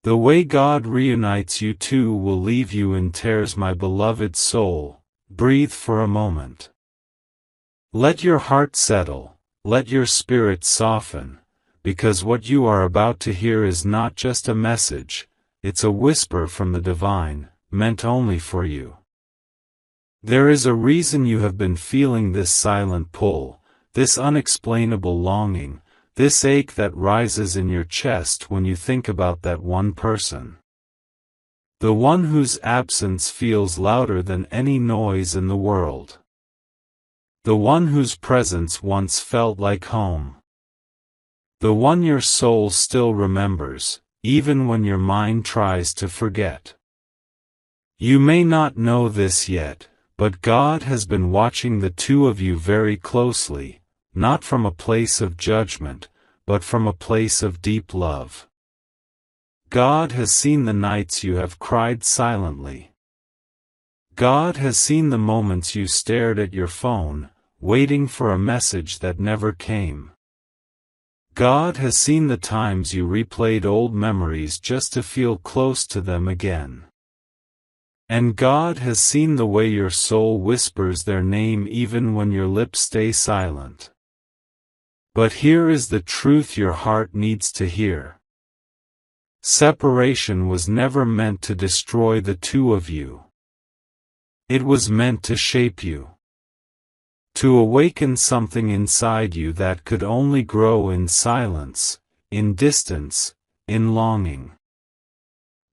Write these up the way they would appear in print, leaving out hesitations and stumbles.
The way God reunites you two will leave you in tears, my beloved soul. Breathe for a moment. Let your heart settle, let your spirit soften, because what you are about to hear is not just a message, it's a whisper from the divine, meant only for you. There is a reason you have been feeling this silent pull, this unexplainable longing, this ache that rises in your chest when you think about that one person. The one whose absence feels louder than any noise in the world. The one whose presence once felt like home. The one your soul still remembers, even when your mind tries to forget. You may not know this yet, but God has been watching the two of you very closely, not from a place of judgment, but from a place of deep love. God has seen the nights you have cried silently. God has seen the moments you stared at your phone, waiting for a message that never came. God has seen the times you replayed old memories just to feel close to them again. And God has seen the way your soul whispers their name even when your lips stay silent. But here is the truth your heart needs to hear. Separation was never meant to destroy the two of you. It was meant to shape you. To awaken something inside you that could only grow in silence, in distance, in longing.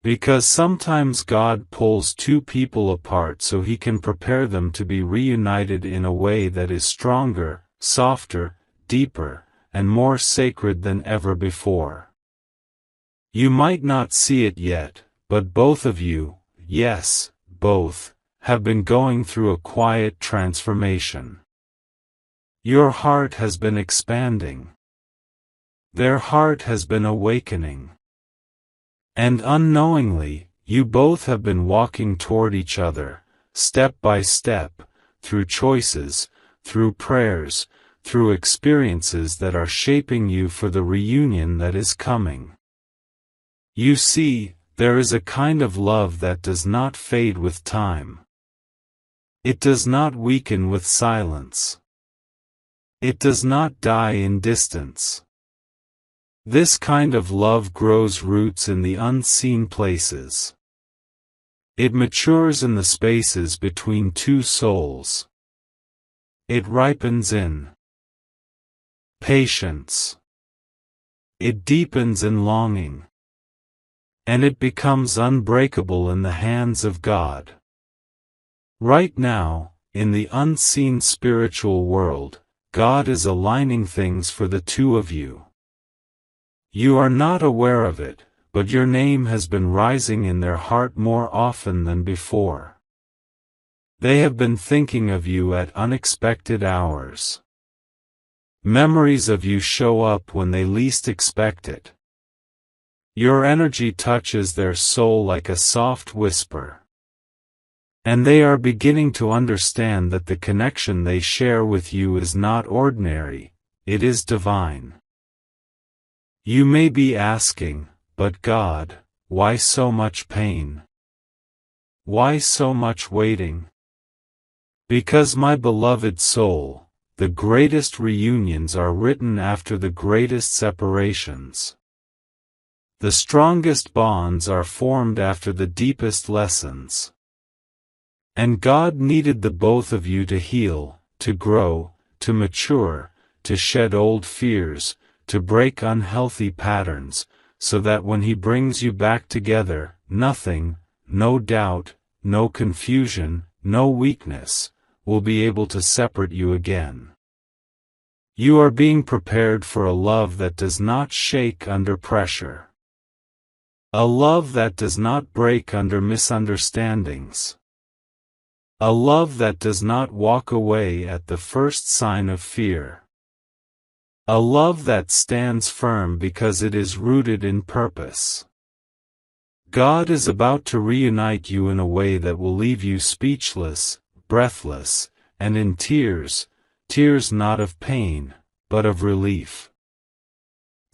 Because sometimes God pulls two people apart so He can prepare them to be reunited in a way that is stronger, softer, deeper, and more sacred than ever before. You might not see it yet, but both of you, yes, both, have been going through a quiet transformation. Your heart has been expanding. Their heart has been awakening. And unknowingly, you both have been walking toward each other, step by step, through choices, through prayers, through experiences that are shaping you for the reunion that is coming. You see, there is a kind of love that does not fade with time. It does not weaken with silence. It does not die in distance. This kind of love grows roots in the unseen places. It matures in the spaces between two souls. It ripens in patience. It deepens in longing. And it becomes unbreakable in the hands of God. Right now, in the unseen spiritual world, God is aligning things for the two of you. You are not aware of it, but your name has been rising in their heart more often than before. They have been thinking of you at unexpected hours. Memories of you show up when they least expect it. Your energy touches their soul like a soft whisper. And they are beginning to understand that the connection they share with you is not ordinary, it is divine. You may be asking, but God, why so much pain? Why so much waiting? Because my beloved soul, the greatest reunions are written after the greatest separations. The strongest bonds are formed after the deepest lessons. And God needed the both of you to heal, to grow, to mature, to shed old fears, to break unhealthy patterns, so that when He brings you back together, nothing, no doubt, no confusion, no weakness, will be able to separate you again. You are being prepared for a love that does not shake under pressure. A love that does not break under misunderstandings. A love that does not walk away at the first sign of fear. A love that stands firm because it is rooted in purpose. God is about to reunite you in a way that will leave you speechless, breathless, and in tears, tears not of pain, but of relief.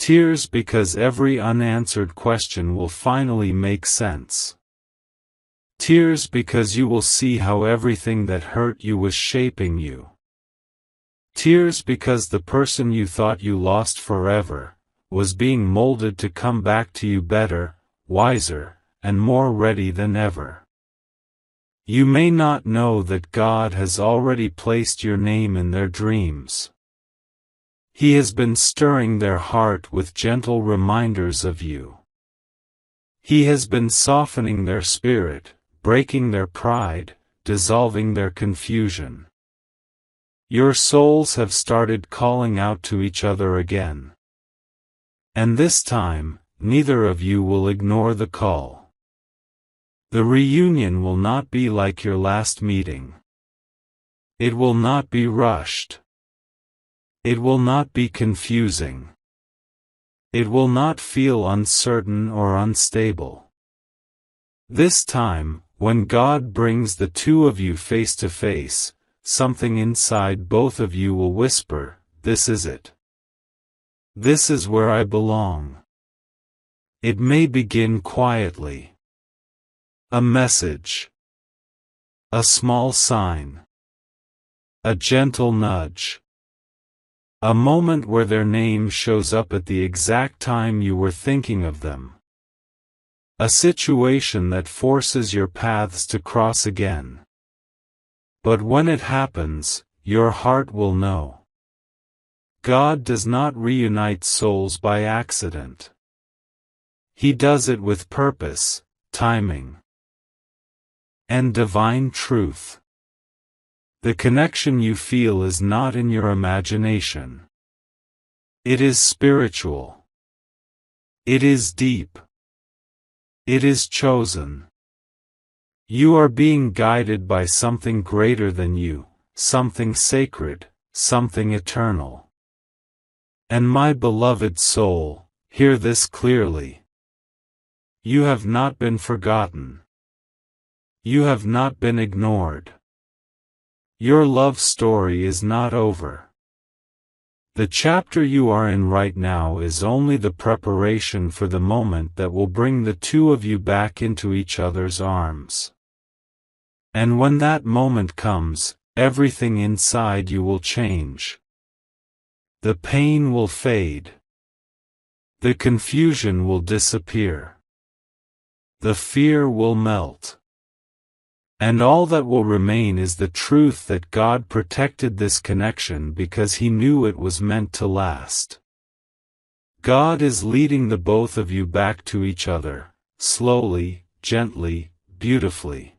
Tears because every unanswered question will finally make sense. Tears because you will see how everything that hurt you was shaping you. Tears because the person you thought you lost forever was being molded to come back to you better, wiser, and more ready than ever. You may not know that God has already placed your name in their dreams. He has been stirring their heart with gentle reminders of you. He has been softening their spirit, breaking their pride, dissolving their confusion. Your souls have started calling out to each other again. And this time, neither of you will ignore the call. The reunion will not be like your last meeting. It will not be rushed. It will not be confusing. It will not feel uncertain or unstable. This time, when God brings the two of you face to face, something inside both of you will whisper, "This is it. This is where I belong." It may begin quietly. A message. A small sign. A gentle nudge. A moment where their name shows up at the exact time you were thinking of them. A situation that forces your paths to cross again. But when it happens, your heart will know. God does not reunite souls by accident. He does it with purpose, timing, and divine truth. The connection you feel is not in your imagination. It is spiritual. It is deep. It is chosen. You are being guided by something greater than you, something sacred, something eternal. And my beloved soul, hear this clearly. You have not been forgotten. You have not been ignored. Your love story is not over. The chapter you are in right now is only the preparation for the moment that will bring the two of you back into each other's arms. And when that moment comes, everything inside you will change. The pain will fade. The confusion will disappear. The fear will melt. And all that will remain is the truth that God protected this connection because He knew it was meant to last. God is leading the both of you back to each other, slowly, gently, beautifully.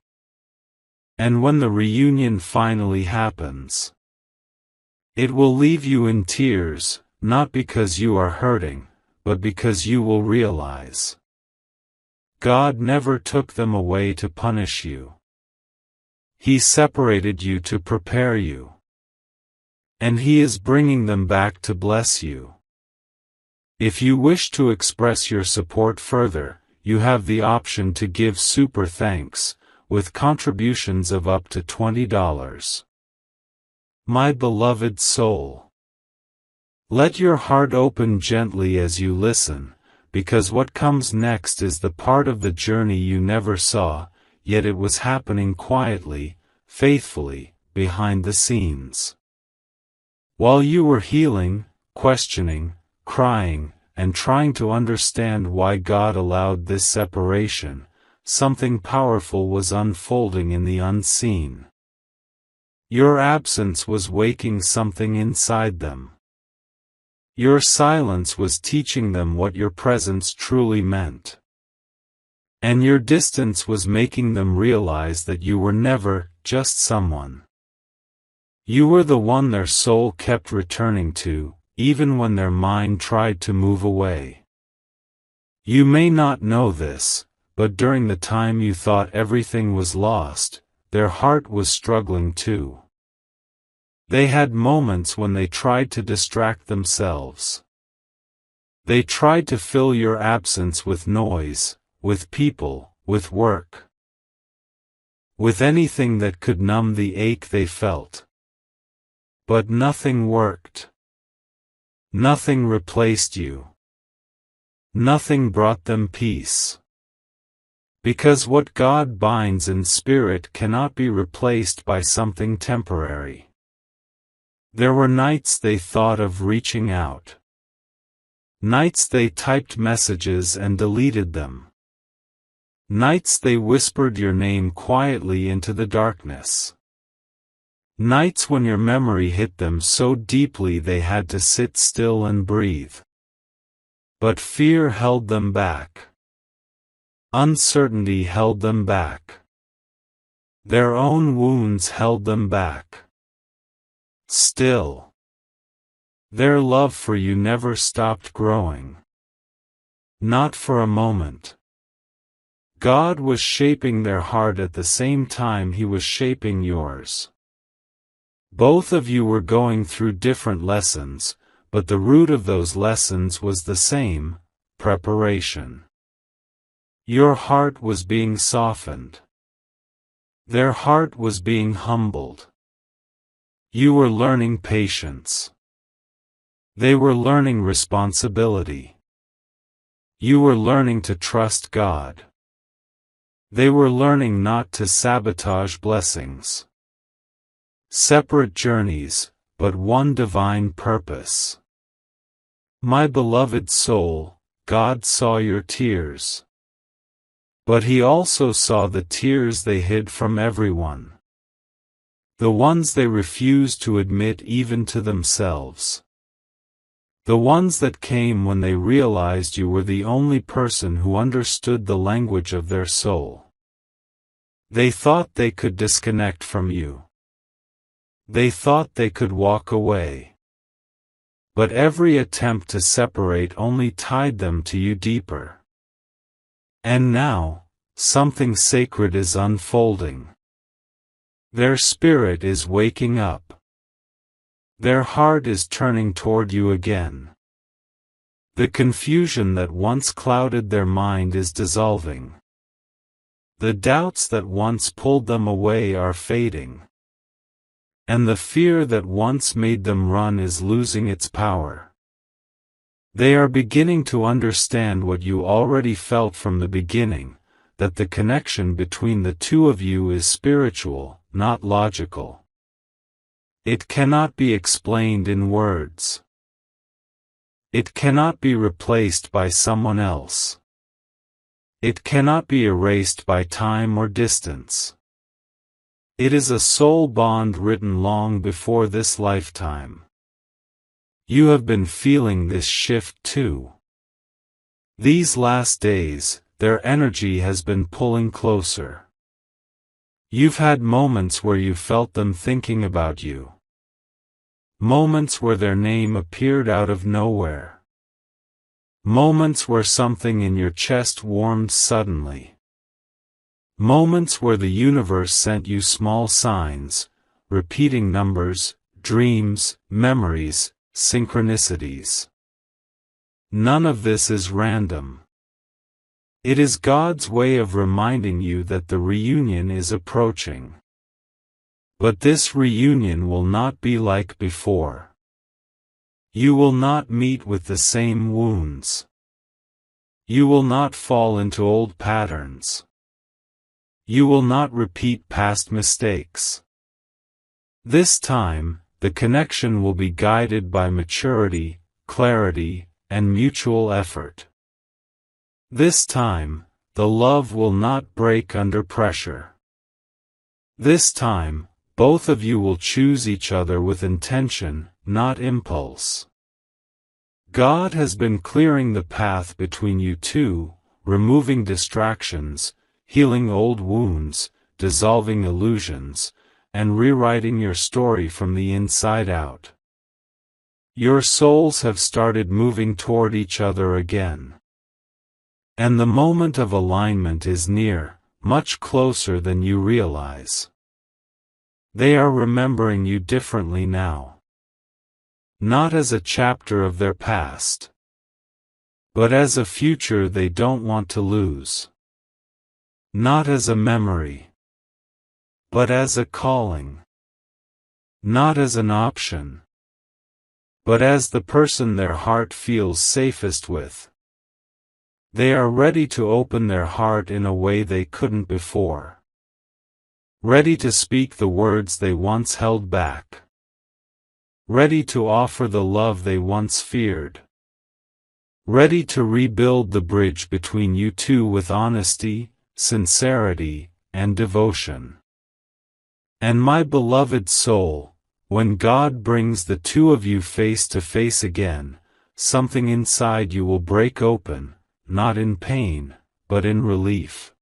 And when the reunion finally happens, it will leave you in tears, not because you are hurting, but because you will realize God never took them away to punish you. He separated you to prepare you. And He is bringing them back to bless you. If you wish to express your support further, you have the option to give super thanks, with contributions of up to $20. My beloved soul, let your heart open gently as you listen, because what comes next is the part of the journey you never saw, yet it was happening quietly, faithfully, behind the scenes. While you were healing, questioning, crying, and trying to understand why God allowed this separation, something powerful was unfolding in the unseen. Your absence was waking something inside them. Your silence was teaching them what your presence truly meant. And your distance was making them realize that you were never just someone. You were the one their soul kept returning to, even when their mind tried to move away. You may not know this, but during the time you thought everything was lost, their heart was struggling too. They had moments when they tried to distract themselves. They tried to fill your absence with noise, with people, with work, with anything that could numb the ache they felt. But nothing worked. Nothing replaced you. Nothing brought them peace. Because what God binds in spirit cannot be replaced by something temporary. There were nights they thought of reaching out. Nights they typed messages and deleted them. Nights they whispered your name quietly into the darkness. Nights when your memory hit them so deeply they had to sit still and breathe. But fear held them back. Uncertainty held them back. Their own wounds held them back. Still, their love for you never stopped growing. Not for a moment. God was shaping their heart at the same time He was shaping yours. Both of you were going through different lessons, but the root of those lessons was the same: preparation. Your heart was being softened. Their heart was being humbled. You were learning patience. They were learning responsibility. You were learning to trust God. They were learning not to sabotage blessings. Separate journeys, but one divine purpose. My beloved soul, God saw your tears. But He also saw the tears they hid from everyone. The ones they refused to admit even to themselves. The ones that came when they realized you were the only person who understood the language of their soul. They thought they could disconnect from you. They thought they could walk away. But every attempt to separate only tied them to you deeper. And now, something sacred is unfolding. Their spirit is waking up. Their heart is turning toward you again. The confusion that once clouded their mind is dissolving. The doubts that once pulled them away are fading. And the fear that once made them run is losing its power. They are beginning to understand what you already felt from the beginning, that the connection between the two of you is spiritual, not logical. It cannot be explained in words. It cannot be replaced by someone else. It cannot be erased by time or distance. It is a soul bond written long before this lifetime. You have been feeling this shift too. These last days, their energy has been pulling closer. You've had moments where you felt them thinking about you. Moments where their name appeared out of nowhere. Moments where something in your chest warmed suddenly. Moments where the universe sent you small signs, repeating numbers, dreams, memories, synchronicities. None of this is random. It is God's way of reminding you that the reunion is approaching. But this reunion will not be like before. You will not meet with the same wounds. You will not fall into old patterns. You will not repeat past mistakes. This time, the connection will be guided by maturity, clarity, and mutual effort. This time, the love will not break under pressure. This time, both of you will choose each other with intention, not impulse. God has been clearing the path between you two, removing distractions, healing old wounds, dissolving illusions, and rewriting your story from the inside out. Your souls have started moving toward each other again. And the moment of alignment is near, much closer than you realize. They are remembering you differently now. Not as a chapter of their past, but as a future they don't want to lose. Not as a memory, but as a calling. Not as an option, but as the person their heart feels safest with. They are ready to open their heart in a way they couldn't before. Ready to speak the words they once held back. Ready to offer the love they once feared. Ready to rebuild the bridge between you two with honesty, sincerity, and devotion. And my beloved soul, when God brings the two of you face to face again, something inside you will break open, not in pain, but in relief.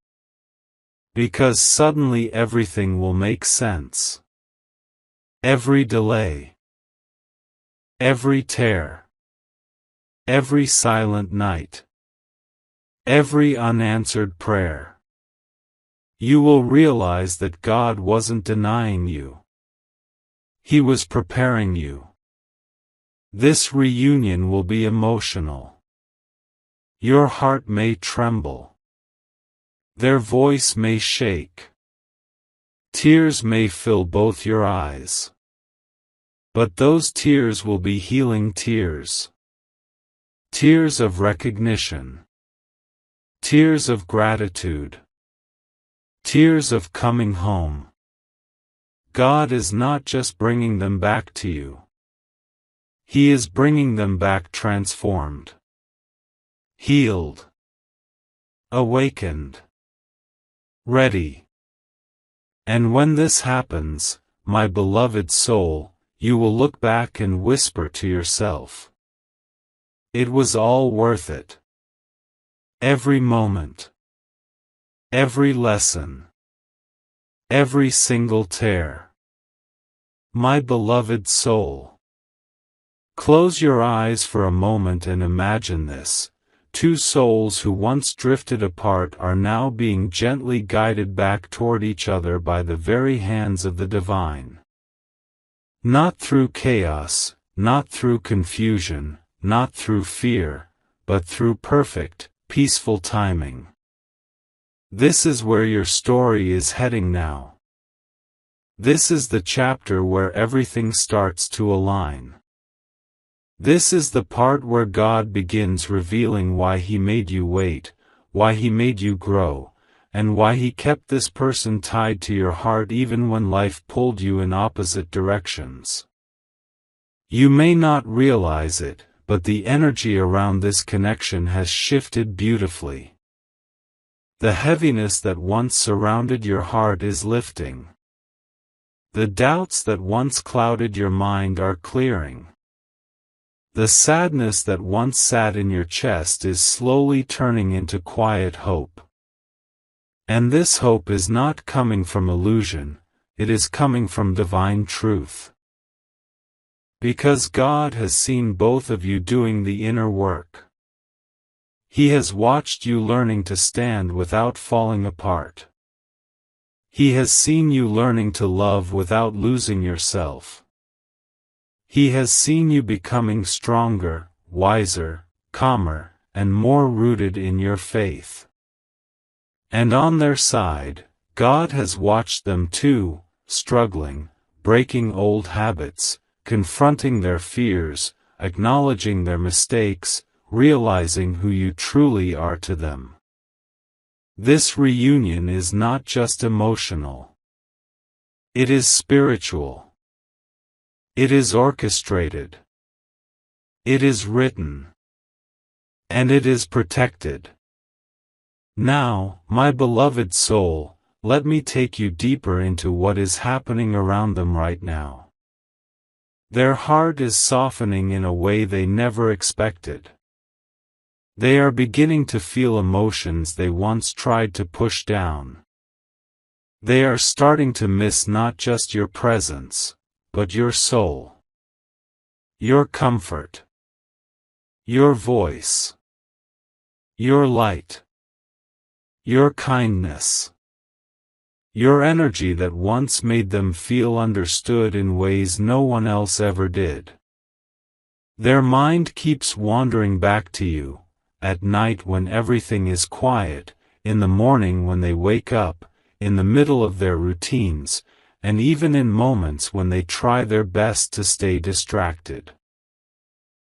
Because suddenly everything will make sense. Every delay. Every tear. Every silent night. Every unanswered prayer. You will realize that God wasn't denying you. He was preparing you. This reunion will be emotional. Your heart may tremble. Their voice may shake. Tears may fill both your eyes. But those tears will be healing tears. Tears of recognition. Tears of gratitude. Tears of coming home. God is not just bringing them back to you. He is bringing them back transformed. Healed. Awakened. Ready. And when this happens, my beloved soul, you will look back and whisper to yourself, it was all worth it. Every moment. Every lesson. Every single tear. My beloved soul. Close your eyes for a moment and imagine this. Two souls who once drifted apart are now being gently guided back toward each other by the very hands of the divine. Not through chaos, not through confusion, not through fear, but through perfect, peaceful timing. This is where your story is heading now. This is the chapter where everything starts to align. This is the part where God begins revealing why He made you wait, why He made you grow, and why He kept this person tied to your heart even when life pulled you in opposite directions. You may not realize it, but the energy around this connection has shifted beautifully. The heaviness that once surrounded your heart is lifting. The doubts that once clouded your mind are clearing. The sadness that once sat in your chest is slowly turning into quiet hope. And this hope is not coming from illusion, it is coming from divine truth. Because God has seen both of you doing the inner work. He has watched you learning to stand without falling apart. He has seen you learning to love without losing yourself. He has seen you becoming stronger, wiser, calmer, and more rooted in your faith. And on their side, God has watched them too, struggling, breaking old habits, confronting their fears, acknowledging their mistakes, realizing who you truly are to them. This reunion is not just emotional. It is spiritual. It is orchestrated. It is written. And it is protected. Now, my beloved soul, let me take you deeper into what is happening around them right now. Their heart is softening in a way they never expected. They are beginning to feel emotions they once tried to push down. They are starting to miss not just your presence, but your soul. Your comfort. Your voice. Your light. Your kindness. Your energy that once made them feel understood in ways no one else ever did. Their mind keeps wandering back to you, at night when everything is quiet, in the morning when they wake up, in the middle of their routines, and even in moments when they try their best to stay distracted.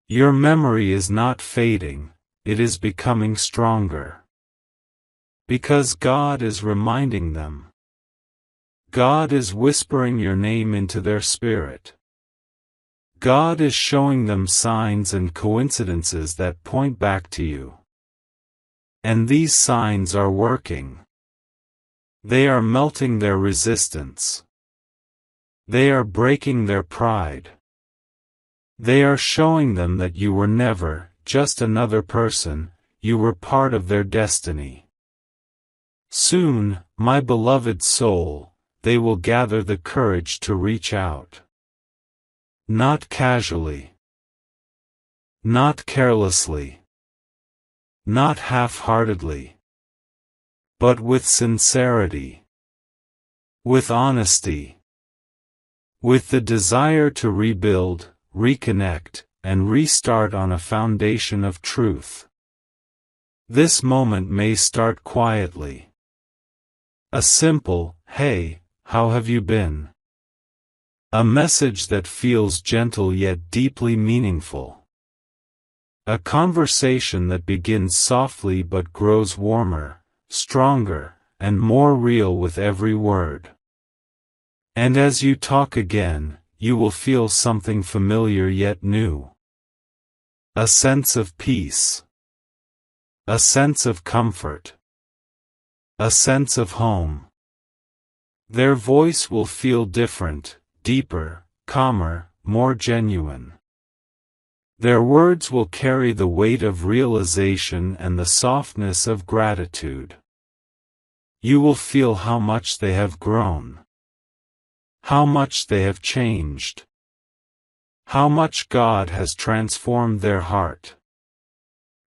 Your memory is not fading, it is becoming stronger. Because God is reminding them. God is whispering your name into their spirit. God is showing them signs and coincidences that point back to you. And these signs are working. They are melting their resistance. They are breaking their pride. They are showing them that you were never just another person, you were part of their destiny. Soon, my beloved soul, they will gather the courage to reach out. Not casually. Not carelessly. Not half-heartedly. But with sincerity. With honesty. With the desire to rebuild, reconnect, and restart on a foundation of truth. This moment may start quietly. A simple, "Hey, how have you been?" A message that feels gentle yet deeply meaningful. A conversation that begins softly but grows warmer, stronger, and more real with every word. And as you talk again, you will feel something familiar yet new. A sense of peace. A sense of comfort. A sense of home. Their voice will feel different, deeper, calmer, more genuine. Their words will carry the weight of realization and the softness of gratitude. You will feel how much they have grown. How much they have changed. How much God has transformed their heart.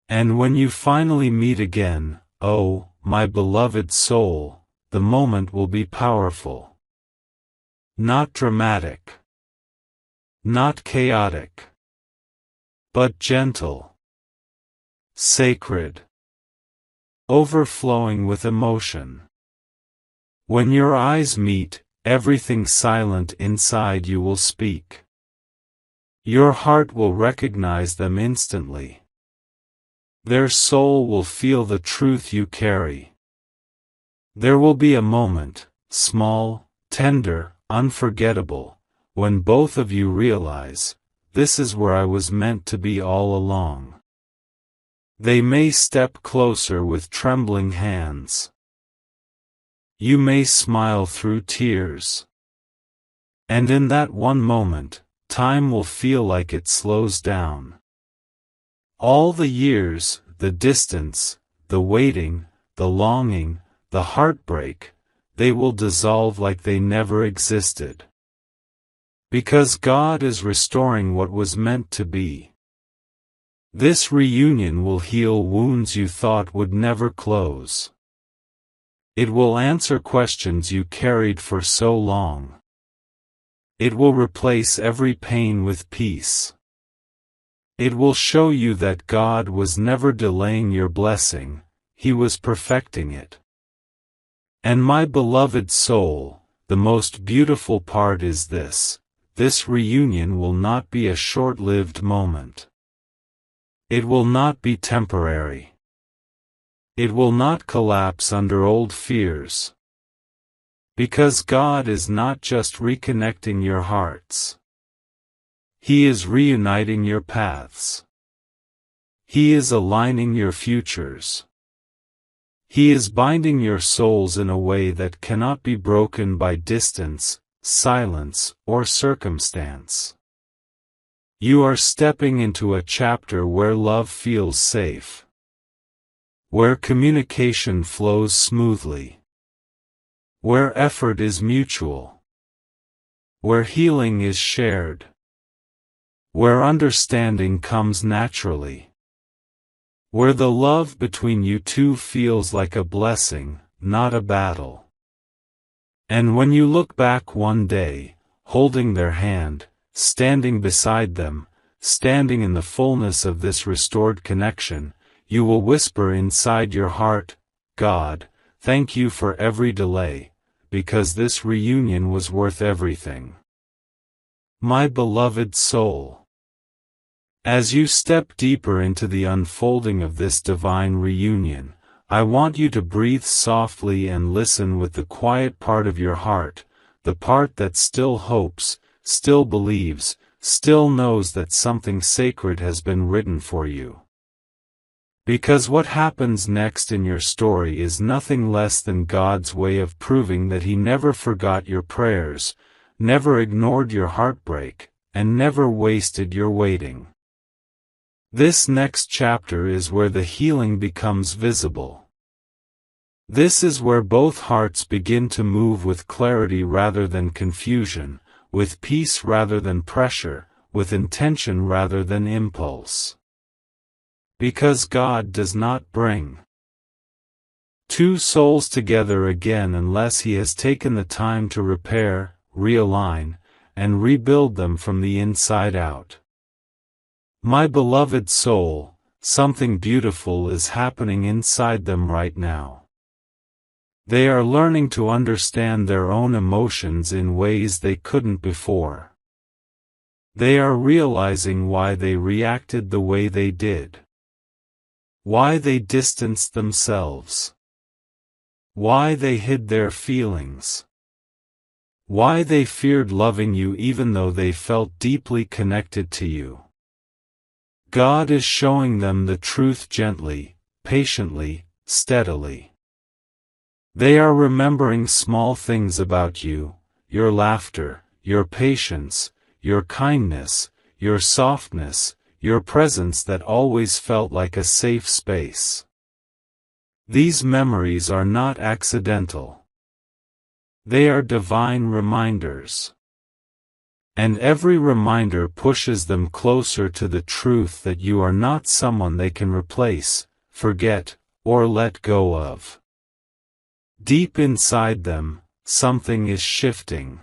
And when you finally meet again, oh, my beloved soul, the moment will be powerful. Not dramatic. Not chaotic. But gentle. Sacred. Overflowing with emotion. When your eyes meet, everything silent inside you will speak. Your heart will recognize them instantly. Their soul will feel the truth you carry. There will be a moment, small, tender, unforgettable, when both of you realize, this is where I was meant to be all along. They may step closer with trembling hands. You may smile through tears. And in that one moment, time will feel like it slows down. All the years, the distance, the waiting, the longing, the heartbreak, they will dissolve like they never existed. Because God is restoring what was meant to be. This reunion will heal wounds you thought would never close. It will answer questions you carried for so long. It will replace every pain with peace. It will show you that God was never delaying your blessing, He was perfecting it. And my beloved soul, the most beautiful part is this reunion will not be a short-lived moment. It will not be temporary. It will not collapse under old fears. Because God is not just reconnecting your hearts. He is reuniting your paths. He is aligning your futures. He is binding your souls in a way that cannot be broken by distance, silence, or circumstance. You are stepping into a chapter where love feels safe. Where communication flows smoothly. Where effort is mutual. Where healing is shared. Where understanding comes naturally. Where the love between you two feels like a blessing, not a battle. And when you look back one day, holding their hand, standing beside them, standing in the fullness of this restored connection, you will whisper inside your heart, God, thank you for every delay, because this reunion was worth everything. My beloved soul. As you step deeper into the unfolding of this divine reunion, I want you to breathe softly and listen with the quiet part of your heart, the part that still hopes, still believes, still knows that something sacred has been written for you. Because what happens next in your story is nothing less than God's way of proving that He never forgot your prayers, never ignored your heartbreak, and never wasted your waiting. This next chapter is where the healing becomes visible. This is where both hearts begin to move with clarity rather than confusion, with peace rather than pressure, with intention rather than impulse. Because God does not bring two souls together again unless He has taken the time to repair, realign, and rebuild them from the inside out. My beloved soul, something beautiful is happening inside them right now. They are learning to understand their own emotions in ways they couldn't before. They are realizing why they reacted the way they did. Why they distanced themselves. Why they hid their feelings. Why they feared loving you even though they felt deeply connected to you. God is showing them the truth gently, patiently, steadily. They are remembering small things about you, your laughter, your patience, your kindness, your softness, your presence that always felt like a safe space. These memories are not accidental. They are divine reminders. And every reminder pushes them closer to the truth that you are not someone they can replace, forget, or let go of. Deep inside them, something is shifting.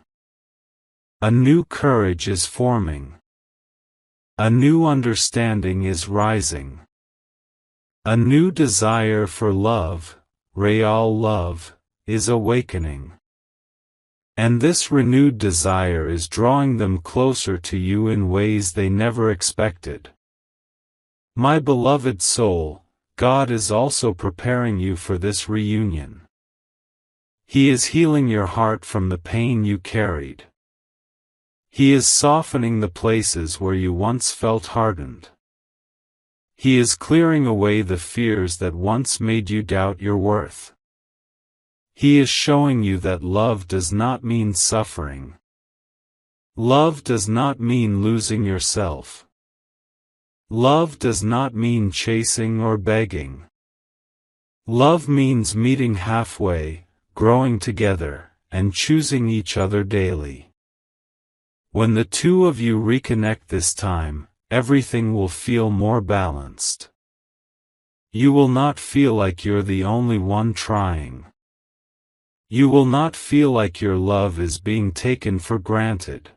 A new courage is forming. A new understanding is rising. A new desire for love, real love, is awakening. And this renewed desire is drawing them closer to you in ways they never expected. My beloved soul, God is also preparing you for this reunion. He is healing your heart from the pain you carried. He is softening the places where you once felt hardened. He is clearing away the fears that once made you doubt your worth. He is showing you that love does not mean suffering. Love does not mean losing yourself. Love does not mean chasing or begging. Love means meeting halfway, growing together, and choosing each other daily. When the two of you reconnect this time, everything will feel more balanced. You will not feel like you're the only one trying. You will not feel like your love is being taken for granted.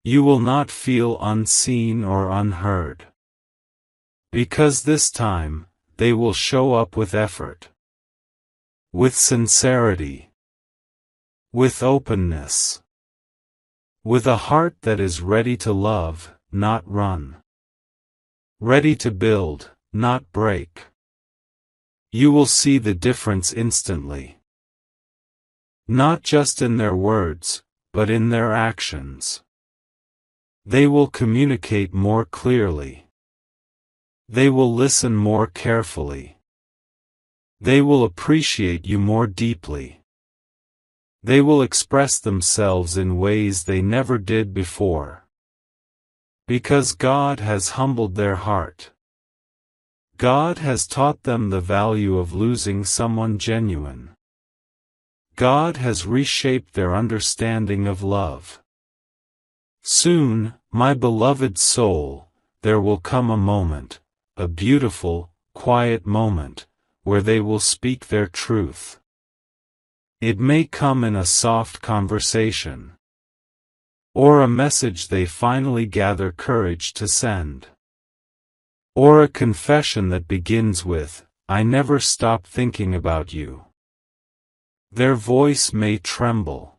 You will not feel unseen or unheard. Because this time, they will show up with effort. With sincerity. With openness. With a heart that is ready to love, not run. Ready to build, not break. You will see the difference instantly. Not just in their words, but in their actions. They will communicate more clearly. They will listen more carefully. They will appreciate you more deeply. They will express themselves in ways they never did before. Because God has humbled their heart. God has taught them the value of losing someone genuine. God has reshaped their understanding of love. Soon, my beloved soul, there will come a moment, a beautiful, quiet moment, where they will speak their truth. It may come in a soft conversation. Or a message they finally gather courage to send. Or a confession that begins with, "I never stopped thinking about you." Their voice may tremble.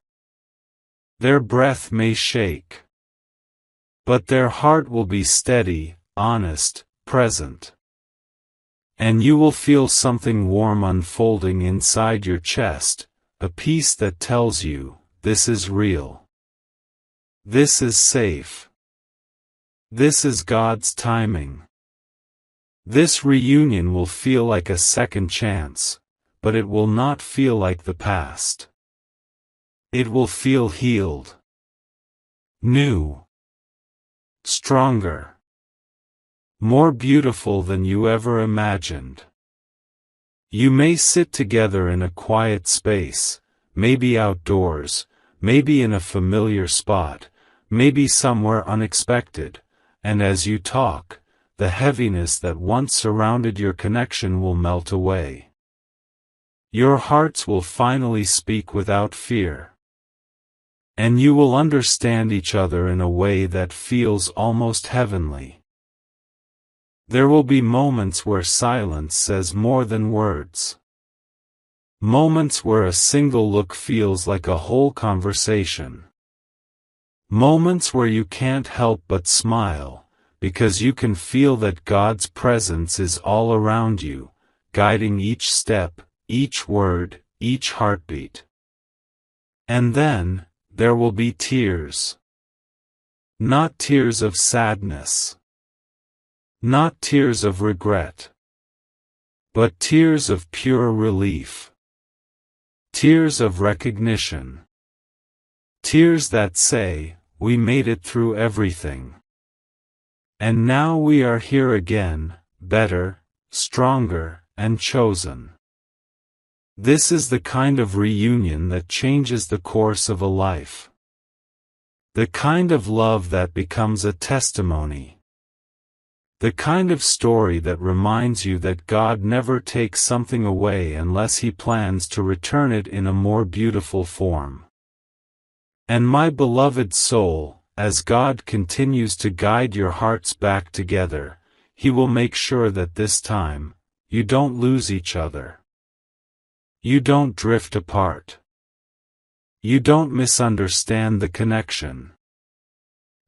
Their breath may shake. But their heart will be steady, honest, present. And you will feel something warm unfolding inside your chest, a peace that tells you, this is real. This is safe. This is God's timing. This reunion will feel like a second chance, but it will not feel like the past. It will feel healed. New. Stronger. More beautiful than you ever imagined. You may sit together in a quiet space, maybe outdoors, maybe in a familiar spot, maybe somewhere unexpected, and as you talk, the heaviness that once surrounded your connection will melt away. Your hearts will finally speak without fear. And you will understand each other in a way that feels almost heavenly. There will be moments where silence says more than words. Moments where a single look feels like a whole conversation. Moments where you can't help but smile, because you can feel that God's presence is all around you, guiding each step, each word, each heartbeat. And then, there will be tears. Not tears of sadness. Not tears of regret. But tears of pure relief. Tears of recognition. Tears that say, we made it through everything. And now we are here again, better, stronger, and chosen. This is the kind of reunion that changes the course of a life. The kind of love that becomes a testimony. The kind of story that reminds you that God never takes something away unless He plans to return it in a more beautiful form. And my beloved soul, as God continues to guide your hearts back together, He will make sure that this time, you don't lose each other. You don't drift apart. You don't misunderstand the connection.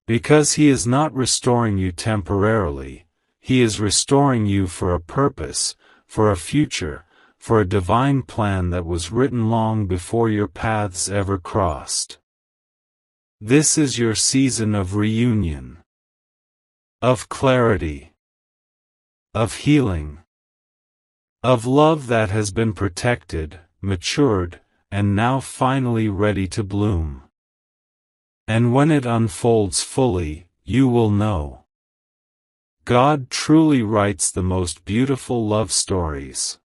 Because He is not restoring you temporarily, He is restoring you for a purpose, for a future, for a divine plan that was written long before your paths ever crossed. This is your season of reunion. Of clarity. Of healing. Of love that has been protected, matured, and now finally ready to bloom. And when it unfolds fully, you will know. God truly writes the most beautiful love stories.